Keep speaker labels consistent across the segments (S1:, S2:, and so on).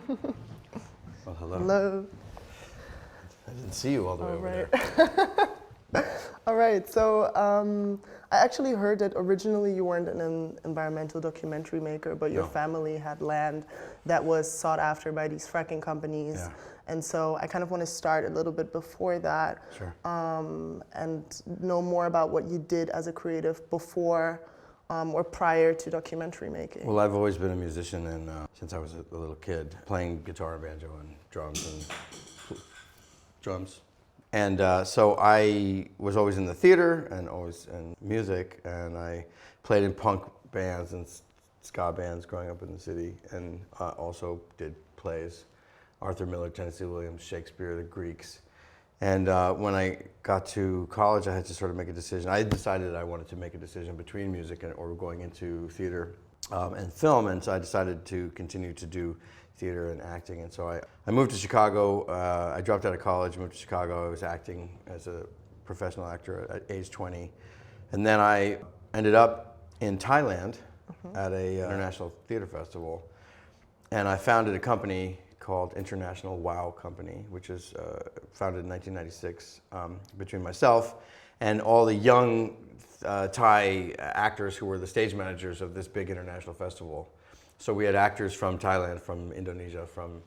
S1: Well, hello.
S2: Hello.
S1: I didn't see you all the way
S2: All
S1: over
S2: right.
S1: there.
S2: All right. So I actually heard that originally you weren't an environmental documentary maker, but your
S1: No.
S2: family had land that was sought after by these fracking companies.
S1: Yeah.
S2: And so I kind of want to start a little bit before that,
S1: Sure.
S2: and know more about what you did as a creative before or prior to documentary making.
S1: Well, I've always been a musician, and since I was a little kid, playing guitar, banjo, and drums. And so I was always in the theater and always in music, and I played in punk bands and ska bands growing up in the city, and also did plays. Arthur Miller, Tennessee Williams, Shakespeare, the Greeks. And when I got to college, I had to sort of make a decision. I decided I wanted to make a decision between music or going into theater and film, and so I decided to continue to do theater and acting. And so I moved to Chicago. I dropped out of college, moved to Chicago. I was acting as a professional actor at age 20. And then I ended up in Thailand at a international theater festival. And I founded a company called International Wow Company, which is founded in 1996 between myself and all the young Thai actors who were the stage managers of this big international festival. So we had actors from Thailand, from Indonesia, from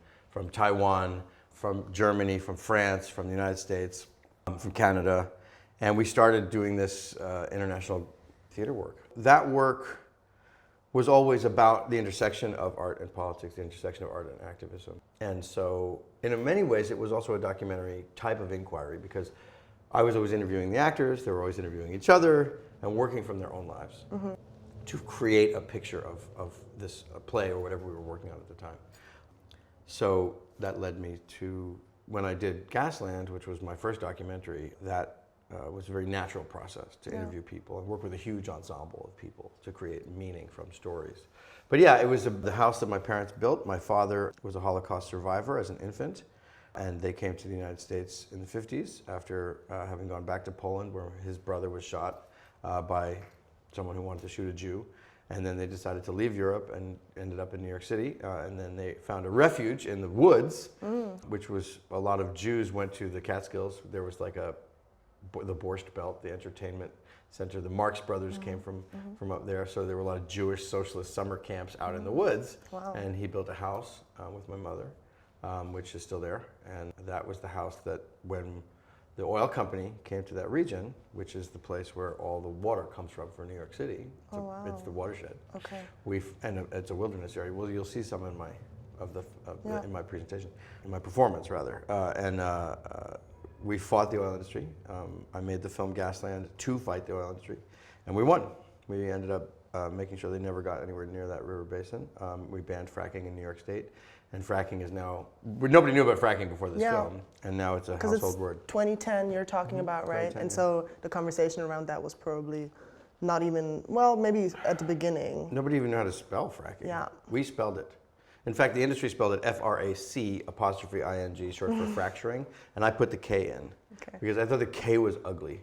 S1: Taiwan, from Germany, from France, from the United States, from Canada, and we started doing this international theater work. That work was always about the intersection of art and politics, the intersection of art and activism. And so in many ways, it was also a documentary type of inquiry because I was always interviewing the actors, they were always interviewing each other and working from their own lives to create a picture of this play or whatever we were working on at the time. So that led me to, when I did Gasland, which was my first documentary, that was a very natural process to interview people and work with a huge ensemble of people to create meaning from stories. But yeah, it was the house that my parents built. My father was a Holocaust survivor as an infant, and they came to the United States in the 50s after having gone back to Poland where his brother was shot by someone who wanted to shoot a Jew. And then they decided to leave Europe and ended up in New York City. And then they found a refuge in the woods, which was a lot of Jews went to the Catskills. There was like the Borscht Belt, the entertainment center. The Marx Brothers came from up there. So there were a lot of Jewish socialist summer camps out in the woods.
S2: Wow.
S1: And he built a house with my mother, which is still there. And that was the house that when the oil company came to that region, which is the place where all the water comes from for New York City. It's the watershed. Okay. And it's a wilderness area. Well, you'll see some in in my presentation, in my performance rather. We fought the oil industry. I made the film Gasland to fight the oil industry, and we won. We ended up making sure they never got anywhere near that river basin. We banned fracking in New York State. And fracking is now, nobody knew about fracking before this film, and now it's a household word.
S2: 2010 you're talking about, right? And so the conversation around that was probably not even, well, maybe at the beginning.
S1: Nobody even knew how to spell fracking.
S2: Yeah.
S1: We spelled it. In fact, the industry spelled it FRAC''ing, short for fracturing, and I put the K in because I thought the K was ugly.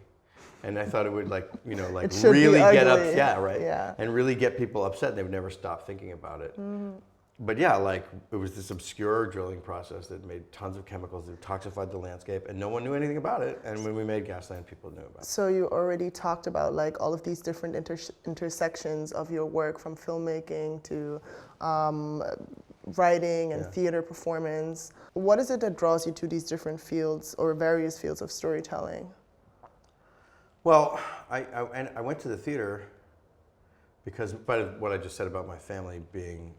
S1: And I thought it would really get upset, and really get people upset, and they would never stop thinking about it. But yeah, it was this obscure drilling process that made tons of chemicals that toxified the landscape, and no one knew anything about it. And when we made Gasland, people knew about it.
S2: So you already talked about all of these different intersections of your work, from filmmaking to writing and theater performance. What is it that draws you to these different fields or various fields of storytelling?
S1: Well, I went to the theater because, but what I just said about my family being,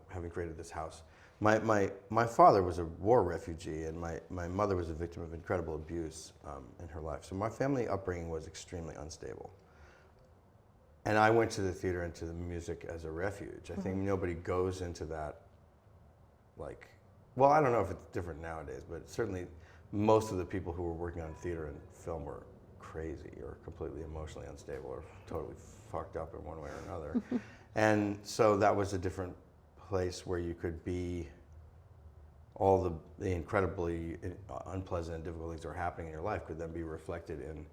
S1: having created this house. My father was a war refugee, and my mother was a victim of incredible abuse in her life. So my family upbringing was extremely unstable. And I went to the theater and to the music as a refuge. I think nobody goes into that well, I don't know if it's different nowadays, but certainly most of the people who were working on theater and film were crazy or completely emotionally unstable or totally fucked up in one way or another. And so that was a different place where you could be, all the incredibly unpleasant and difficult things that are happening in your life could then be reflected in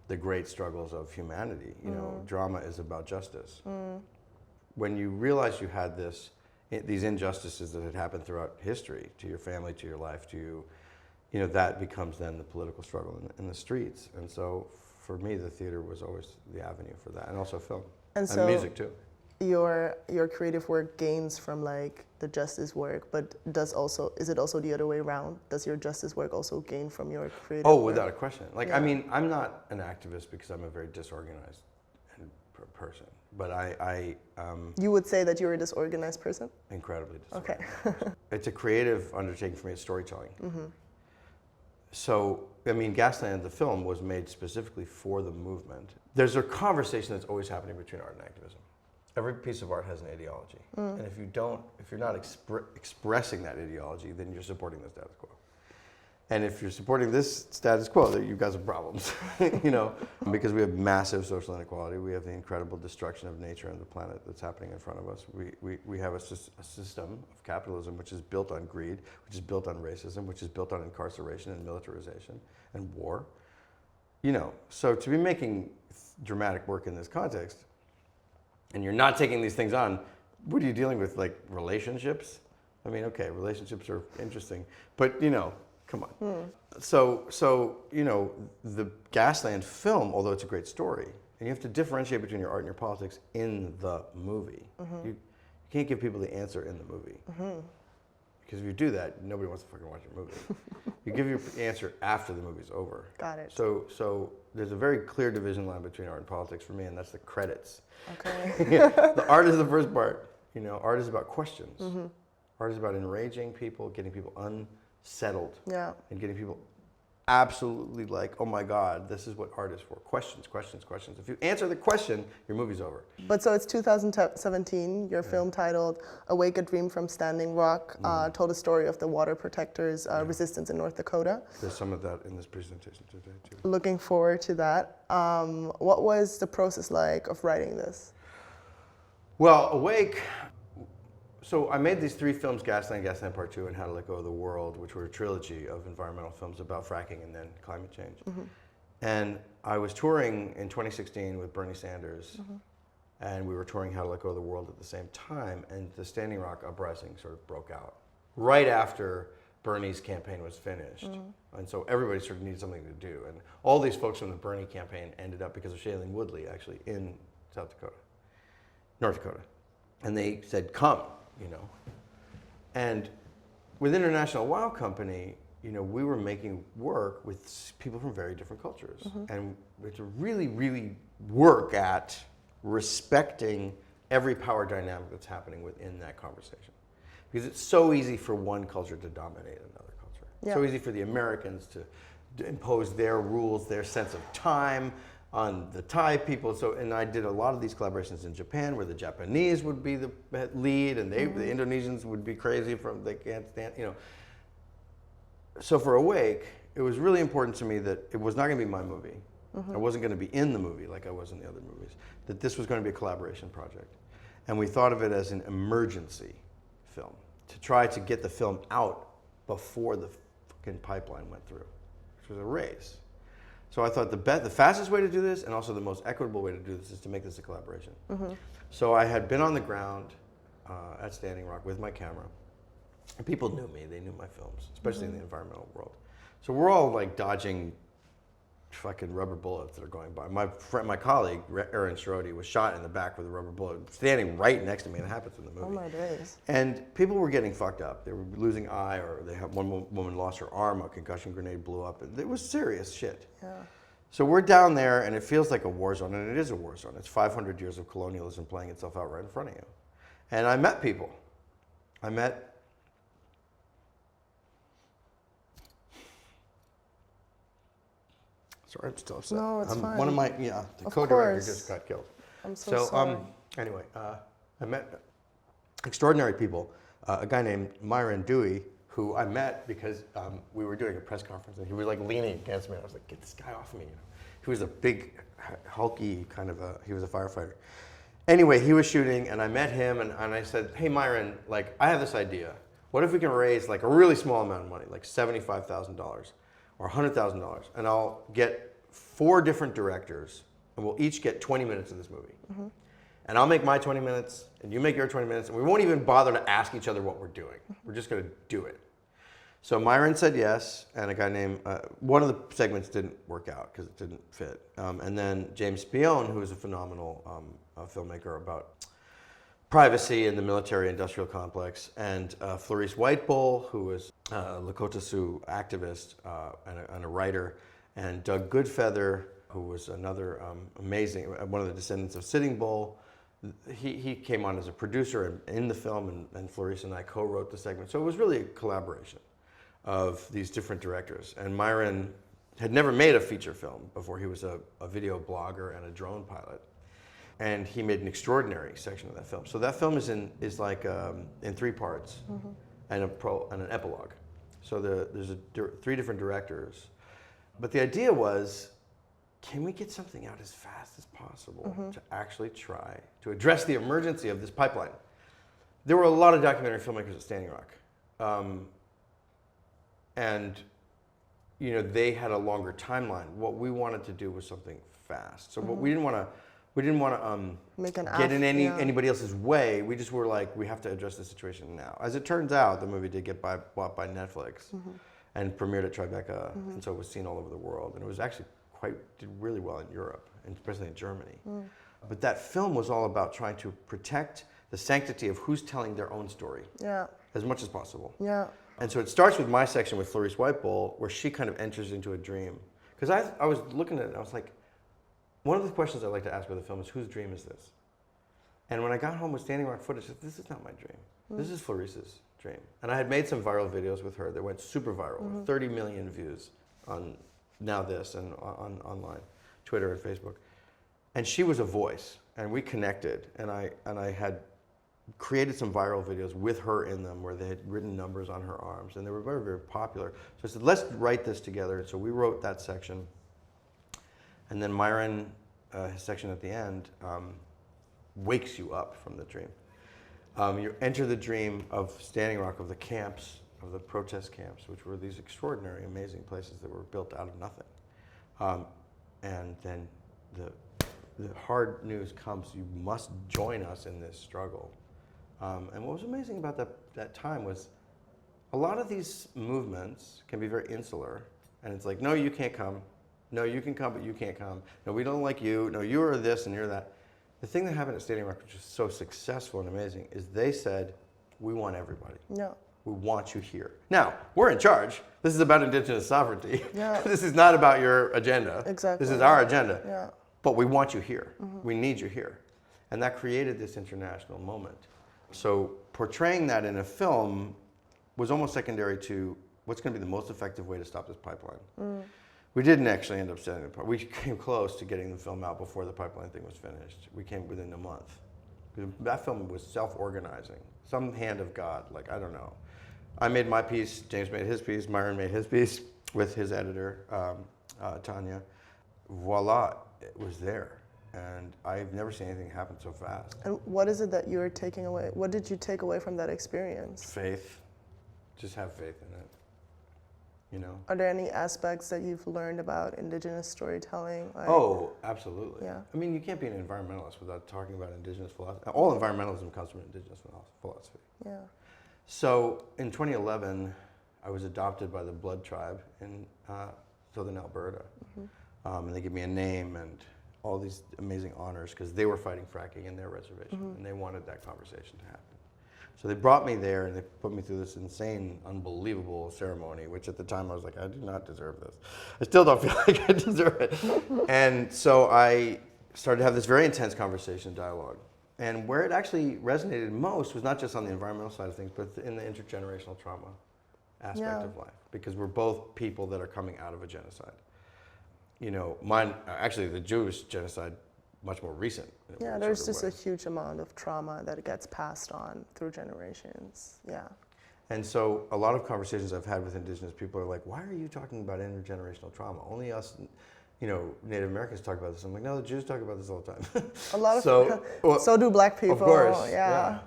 S1: the great struggles of humanity. Drama is about justice. When you realize you had this these injustices that had happened throughout history to your family, to your life, to you, you know, that becomes then the political struggle in the streets. And so for me, the theater was always the avenue for that, and also film
S2: And so
S1: music too.
S2: your creative work gains from like the justice work, but is it also the other way around? Does your justice work also gain from your creative
S1: Oh,
S2: work?
S1: without a question. Like,
S2: Yeah.
S1: I mean, I'm not an activist because I'm a very disorganized person, but
S2: You would say that you're a disorganized person?
S1: incredibly
S2: Okay.
S1: disorganized. It's a creative undertaking for me. It's storytelling. So, I mean, Gasland, the film, was made specifically for the movement. There's a conversation that's always happening between art and activism. Every piece of art has an ideology, and if you're not expressing that ideology, then you're supporting the status quo. And if you're supporting this status quo, then you've got some problems, you know, because we have massive social inequality. We have the incredible destruction of nature and the planet that's happening in front of us. We have a system of capitalism which is built on greed, which is built on racism, which is built on incarceration and militarization and war. You know, so to be making dramatic work in this context, and you're not taking these things on, what are you dealing with, like relationships? I mean, okay, relationships are interesting, but you know, come on. So you know, the Gasland film, although it's a great story, and you have to differentiate between your art and your politics in the movie. You can't give people the answer in the movie. Because if you do that, nobody wants to fucking watch your movie. You give your answer after the movie's over.
S2: Got it.
S1: So there's a very clear division line between art and politics for me, and that's the credits.
S2: Okay.
S1: The art is the first part. You know, art is about questions. Art is about enraging people, getting people unsettled,
S2: Yeah.
S1: and getting people absolutely like, oh my God, this is what art is for. Questions, questions, questions. If you answer the question, your movie's over.
S2: But so it's 2017, your film titled Awake, a Dream from Standing Rock told a story of the water protectors' resistance in North Dakota.
S1: There's some of that in this presentation today too.
S2: Looking forward to that. What was the process like of writing this?
S1: Well, Awake, so I made these 3 films, Gasland, Gasland Part 2, and How to Let Go of the World, which were a trilogy of environmental films about fracking and then climate change. And I was touring in 2016 with Bernie Sanders, and we were touring How to Let Go of the World at the same time, and the Standing Rock uprising sort of broke out right after Bernie's campaign was finished. And so everybody sort of needed something to do. And all these folks from the Bernie campaign ended up, because of Shailene Woodley, actually, in North Dakota. And they said, come, you know. And with International Wow Company, you know, we were making work with people from very different cultures. And we had to really, really work at respecting every power dynamic that's happening within that conversation. Because it's so easy for one culture to dominate another culture.
S2: Yeah.
S1: So easy for the Americans to impose their rules, their sense of time on the Thai people. So, and I did a lot of these collaborations in Japan, where the Japanese would be the lead, and the Indonesians would be crazy they can't stand, you know. So for Awake, it was really important to me that it was not going to be my movie. I wasn't going to be in the movie like I was in the other movies. That this was going to be a collaboration project, and we thought of it as an emergency film to try to get the film out before the fucking pipeline went through, which was a race. So I thought the fastest way to do this, and also the most equitable way to do this, is to make this a collaboration. So I had been on the ground at Standing Rock with my camera, and people knew me. They knew my films, especially in the environmental world. So we're all like dodging fucking rubber bullets that are going by. My colleague, Aaron Schroeder, was shot in the back with a rubber bullet, standing right next to me, and it happens in the movie.
S2: Oh my days.
S1: And people were getting fucked up. They were losing eye, or one woman lost her arm, a concussion grenade blew up. It was serious shit.
S2: Yeah.
S1: So we're down there, and it feels like a war zone, and it is a war zone. It's 500 years of colonialism playing itself out right in front of you. And I met people. Sorry, I'm still upset.
S2: No, it's fine.
S1: One of my, the
S2: Of
S1: co-director
S2: course.
S1: just got killed.
S2: I'm so sorry.
S1: Anyway, I met extraordinary people. A guy named Myron, Dewey, who I met because we were doing a press conference, and he was like leaning against me. And I was like, "Get this guy off me!" You know, he was a big, hulky kind of he was a firefighter. Anyway, he was shooting, and I met him, and I said, "Hey, Myron, like I have this idea. What if we can raise like a really small amount of money, like $75,000 or $100,000, and I'll get 4 different directors, and we'll each get 20 minutes of this movie." And I'll make my 20 minutes, and you make your 20 minutes, and we won't even bother to ask each other what we're doing. We're just going to do it. So Myron said yes, and a guy named, one of the segments didn't work out because it didn't fit. And then James Spion, who is a phenomenal filmmaker about privacy in the military-industrial complex, and Florice Whitebull, who is a Lakota Sioux activist and a writer, and Doug Goodfeather, who was another amazing, one of the descendants of Sitting Bull. He came on as a producer in the film, and Florice and I co-wrote the segment. So it was really a collaboration of these different directors. And Myron had never made a feature film before. He was a video blogger and a drone pilot. And he made an extraordinary section of that film. So that film is in 3 parts, and an epilogue. So there's 3 different directors. But the idea was, can we get something out as fast as possible to actually try to address the emergency of this pipeline? There were a lot of documentary filmmakers at Standing Rock. And they had a longer timeline. What we wanted to do was something fast. So what we didn't want to get in anybody else's way. We just were like, we have to address the situation now. As it turns out, the movie did get bought by Netflix and premiered at Tribeca, and so it was seen all over the world. And it was actually did really well in Europe, and especially in Germany. But that film was all about trying to protect the sanctity of who's telling their own story as much as possible. And so it starts with my section with Florice Whitebull, where she kind of enters into a dream. Because I was looking at it, and I was like, one of the questions I like to ask with the film is, whose dream is this? And when I got home with Standing Rock footage, I said, this is not my dream. This is Florice's dream. And I had made some viral videos with her that went super viral, 30 million views on Now This and online, Twitter and Facebook. And she was a voice, and we connected, and I had created some viral videos with her in them where they had written numbers on her arms, and they were very, very popular. So I said, let's write this together. And so we wrote that section. And then Myron, his section at the end, wakes you up from the dream. You enter the dream of Standing Rock, of the camps, of the protest camps, which were these extraordinary, amazing places that were built out of nothing. And then the hard news comes, you must join us in this struggle. And what was amazing about that time was a lot of these movements can be very insular. And it's like, no, you can't come. No, you can come, but you can't come. No, we don't like you. No, you are this and you're that. The thing that happened at Standing Rock, which was so successful and amazing, is they said, we want everybody. We want you here. Now, we're in charge. This is about Indigenous sovereignty. This is not about your agenda.
S2: Exactly.
S1: This is our agenda. But we want you here. We need you here. And that created this international moment. So portraying that in a film was almost secondary to what's going to be the most effective way to stop this pipeline. We didn't actually end up setting the pipeline. We came close to getting the film out before the pipeline thing was finished. We came within a month. That film was self-organizing. Some hand of God, like, I don't know. I made my piece, James made his piece, Myron made his piece with his editor, Tanya. Voila, it was there. And I've never seen anything happen so fast.
S2: And what is it that you're taking away? What did you take away from that experience?
S1: Faith. Just have faith in it.
S2: Are there any aspects that you've learned about Indigenous storytelling?
S1: Oh, absolutely. I mean, you can't be an environmentalist without talking about Indigenous philosophy. All environmentalism comes from Indigenous philosophy. So in 2011, I was adopted by the Blood Tribe in southern Alberta. And they gave me a name and all these amazing honors because they were fighting fracking in their reservation, and they wanted that conversation to happen. So they brought me there, and they put me through this insane, unbelievable ceremony, which at the time I was like, I do not deserve this. I still don't feel like I deserve it. And so I started to have this very intense conversation, dialogue. And where it actually resonated most was not just on the environmental side of things, but in the intergenerational trauma aspect of life, because we're both people that are coming out of a genocide. Mine, actually the Jewish genocide, much more recent.
S2: There's just a huge amount of trauma that gets passed on through generations.
S1: And so a lot of conversations I've had with Indigenous people are like, why are you talking about intergenerational trauma? Only us, Native Americans talk about this. I'm like, no, the Jews talk about this all the time.
S2: A lot of so do Black people.
S1: Of course,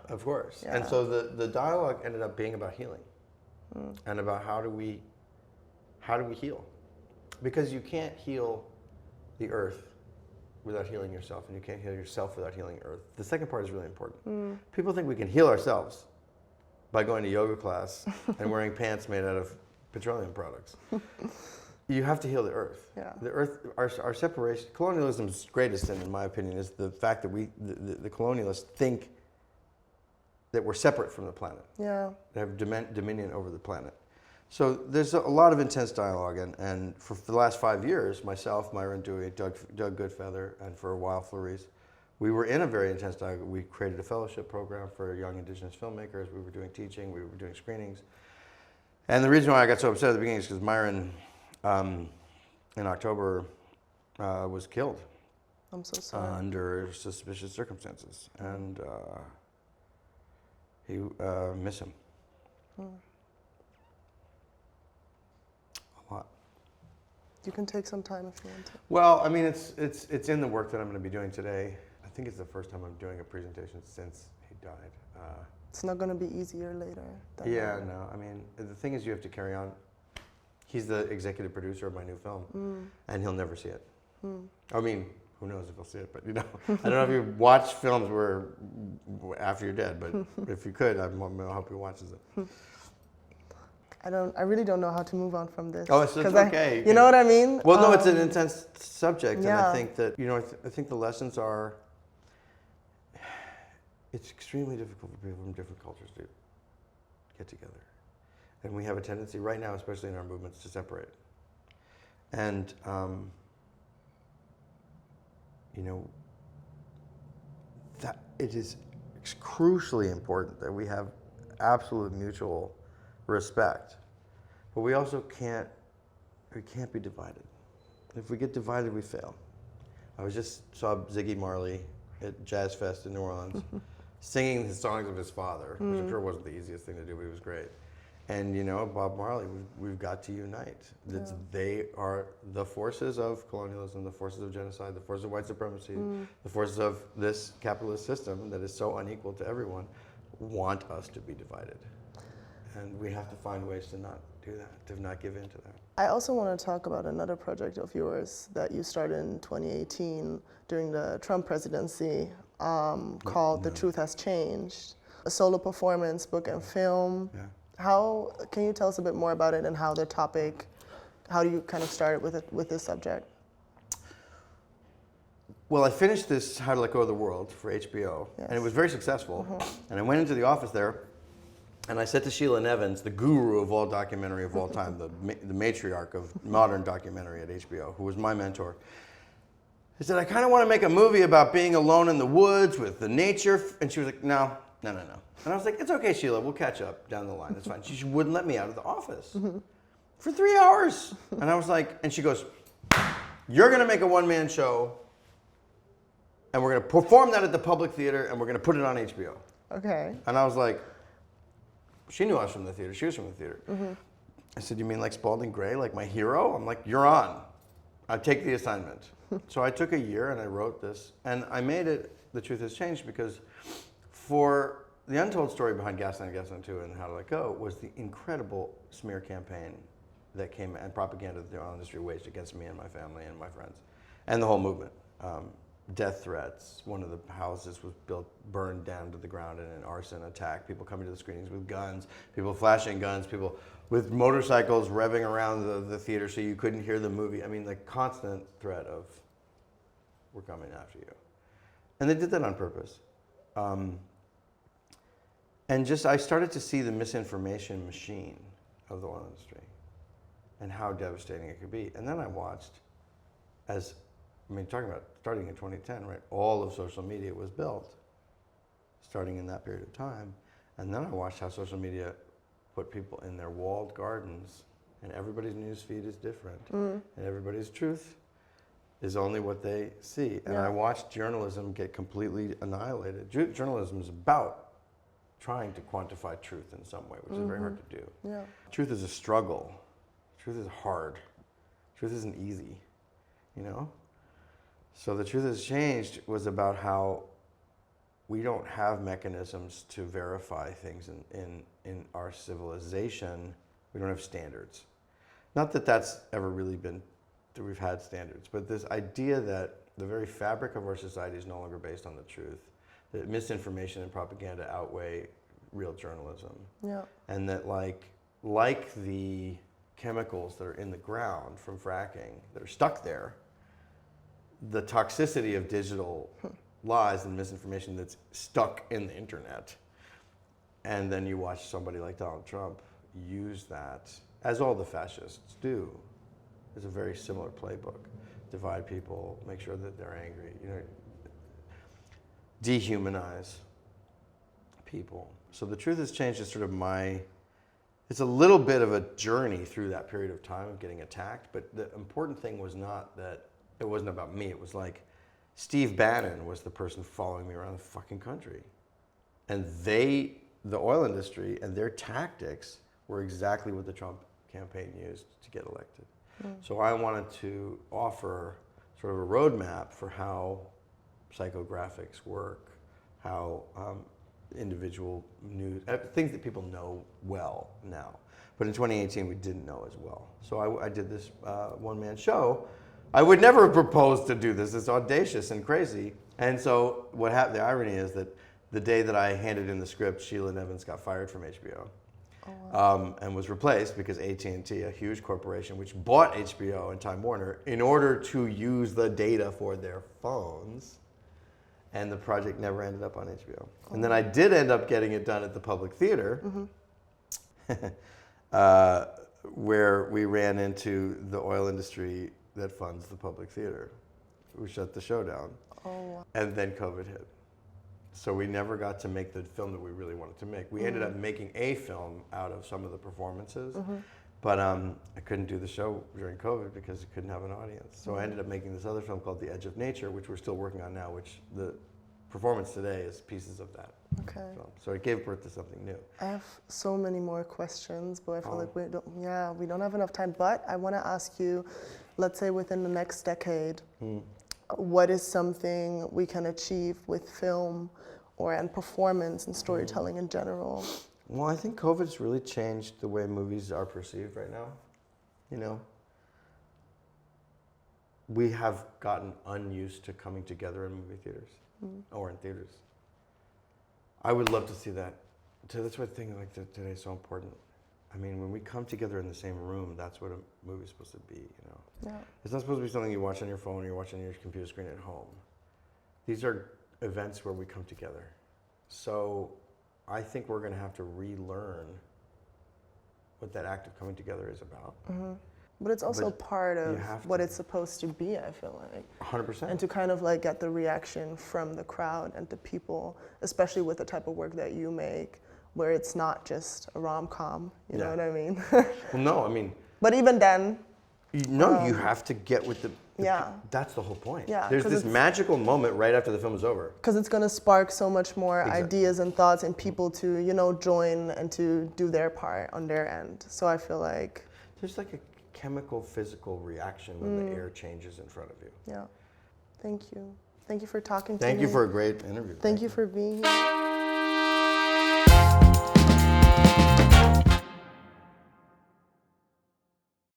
S1: of course. And so the dialogue ended up being about healing and about how do we heal? Because you can't heal the earth without healing yourself, and you can't heal yourself without healing Earth. The second part is really important. People think we can heal ourselves by going to yoga class and wearing pants made out of petroleum products. You have to heal the Earth.
S2: Yeah.
S1: The Earth, our separation, colonialism's greatest sin, in my opinion, is the fact that the colonialists think that we're separate from the planet.
S2: Yeah.
S1: They have dominion over the planet. So there's a lot of intense dialogue, and for the last 5 years, myself, Myron, Dewey, Doug Goodfeather, and for a while, Florice, we were in a very intense dialogue. We created a fellowship program for young Indigenous filmmakers. We were doing teaching. We were doing screenings. And the reason why I got so upset at the beginning is because Myron, in October, was killed.
S2: I'm so sorry.
S1: Under suspicious circumstances. And he miss him. A lot.
S2: You can take some time if you want to.
S1: Well, I mean, it's in the work that I'm going to be doing today. I think it's the first time I'm doing a presentation since he died.
S2: It's not going to be easier later.
S1: Yeah, no. I mean, the thing is, you have to carry on. He's the executive producer of my new film, and he'll never see it. I mean, who knows if he'll see it? But I don't know if you watch films where after you're dead, but if you could, I hope he watches it.
S2: I really don't know how to move on from this.
S1: Oh, it's okay.
S2: You know what I mean?
S1: Well, no, it's an intense subject, and
S2: yeah.
S1: I think that I think the lessons are. It's extremely difficult for people from different cultures to get together, and we have a tendency right now, especially in our movements, to separate. And that it is crucially important that we have absolute mutual respect, but we also can't be divided. If we get divided, we fail. I just saw Ziggy Marley at Jazz Fest in New Orleans singing the songs of his father, which I'm sure wasn't the easiest thing to do, but he was great. And Bob Marley, we've got to unite. They are the forces of colonialism, the forces of genocide, the forces of white supremacy, the forces of this capitalist system that is so unequal to everyone, want us to be divided. And we have to find ways to not do that, to not give in to that.
S2: I also want to talk about another project of yours that you started in 2018 during the Trump presidency called The Truth Has Changed, a solo performance, book and film. Yeah. Can you tell us a bit more about it and how do you kind of start with this subject?
S1: Well, I finished this How to Let Go of the World for HBO, and it was very successful. And I went into the office there, and I said to Sheila Nevins, the guru of all documentary of all time, the matriarch of modern documentary at HBO, who was my mentor, I said, I kind of want to make a movie about being alone in the woods with the nature. And she was like, no. And I was like, it's okay, Sheila, we'll catch up down the line, that's fine. She wouldn't let me out of the office for 3 hours. And I was like, and she goes, you're going to make a one-man show, and we're going to perform that at the Public Theater, and we're going to put it on HBO.
S2: Okay.
S1: And I was like, she knew I was from the theater. She was from the theater. I said, you mean like Spalding Gray, like my hero? I'm like, you're on. I take the assignment. So I took a year and I wrote this, and I made it The Truth Has Changed because for the untold story behind Gasland, Gasland 2, and How to Let Go was the incredible smear campaign that came and propaganda that the oil industry waged against me and my family and my friends and the whole movement. Death threats. One of the houses was burned down to the ground in an arson attack. People coming to the screenings with guns, people flashing guns, people with motorcycles revving around the theater so you couldn't hear the movie. I mean, the constant threat of, we're coming after you. And they did that on purpose. And I started to see the misinformation machine of the oil industry and how devastating it could be. And then I watched talking about starting in 2010, right? All of social media was built starting in that period of time. And then I watched how social media put people in their walled gardens, and everybody's news feed is different. And everybody's truth is only what they see. And I watched journalism get completely annihilated. Journalism is about trying to quantify truth in some way, which is very hard to do. Yeah. Truth is a struggle. Truth is hard. Truth isn't easy, So The Truth Has Changed was about how we don't have mechanisms to verify things in our civilization. We don't have standards. Not that that's ever really been, that we've had standards, but this idea that the very fabric of our society is no longer based on the truth. That misinformation and propaganda outweigh real journalism.
S2: Yeah.
S1: And that like the chemicals that are in the ground from fracking that are stuck there, the toxicity of digital lies and misinformation that's stuck in the internet, and then you watch somebody like Donald Trump use that, as all the fascists do, is a very similar playbook. Divide people, make sure that they're angry, dehumanize people. So the truth has changed is sort of it's a little bit of a journey through that period of time of getting attacked, but the important thing was not that, it wasn't about me, it was like Steve Bannon was the person following me around the fucking country. And the oil industry and their tactics were exactly what the Trump campaign used to get elected. So I wanted to offer sort of a roadmap for how psychographics work, how individual news, things that people know well now. But in 2018, we didn't know as well. So I did this one-man show. I would never have proposed to do this. It's audacious and crazy. And so what happened, the irony is that the day that I handed in the script, Sheila Nevins got fired from HBO. And was replaced because AT&T, a huge corporation which bought HBO and Time Warner in order to use the data for their phones, and the project never ended up on HBO. And then I did end up getting it done at the Public Theater, where we ran into the oil industry that funds the Public Theater. We shut the show down. And then COVID hit. So we never got to make the film that we really wanted to make. We ended up making a film out of some of the performances, but I couldn't do the show during COVID because it couldn't have an audience. So I ended up making this other film called The Edge of Nature, which we're still working on now, which the performance today is pieces of that film. So it gave birth to something new.
S2: I have so many more questions, but I feel like we don't have enough time. But I want to ask you, let's say within the next decade, what is something we can achieve with film and performance and storytelling in general?
S1: Well, I think COVID's really changed the way movies are perceived right now. We have gotten unused to coming together in movie theaters or in theaters. I would love to see that. That's why I think like today is so important. I mean, when we come together in the same room, that's what a movie's supposed to be,
S2: Yeah.
S1: It's not supposed to be something you watch on your phone or you watch on your computer screen at home. These are events where we come together. So I think we're going to have to relearn what that act of coming together is about.
S2: But it's also part of what it's supposed to be, I feel like.
S1: 100%.
S2: And to kind of like get the reaction from the crowd and the people, especially with the type of work that you make, where it's not just a rom-com, you know what I mean?
S1: Well, no, I mean...
S2: But even then...
S1: you have to get with the... That's the whole point.
S2: Yeah,
S1: there's this magical moment right after the film is over.
S2: Because it's going to spark so much more ideas and thoughts and people to, join and to do their part on their end. So I feel like...
S1: There's like a chemical, physical reaction when the air changes in front of you.
S2: Yeah. Thank you. Thank you for talking to me.
S1: Thank you for a great interview.
S2: Thank you for being here.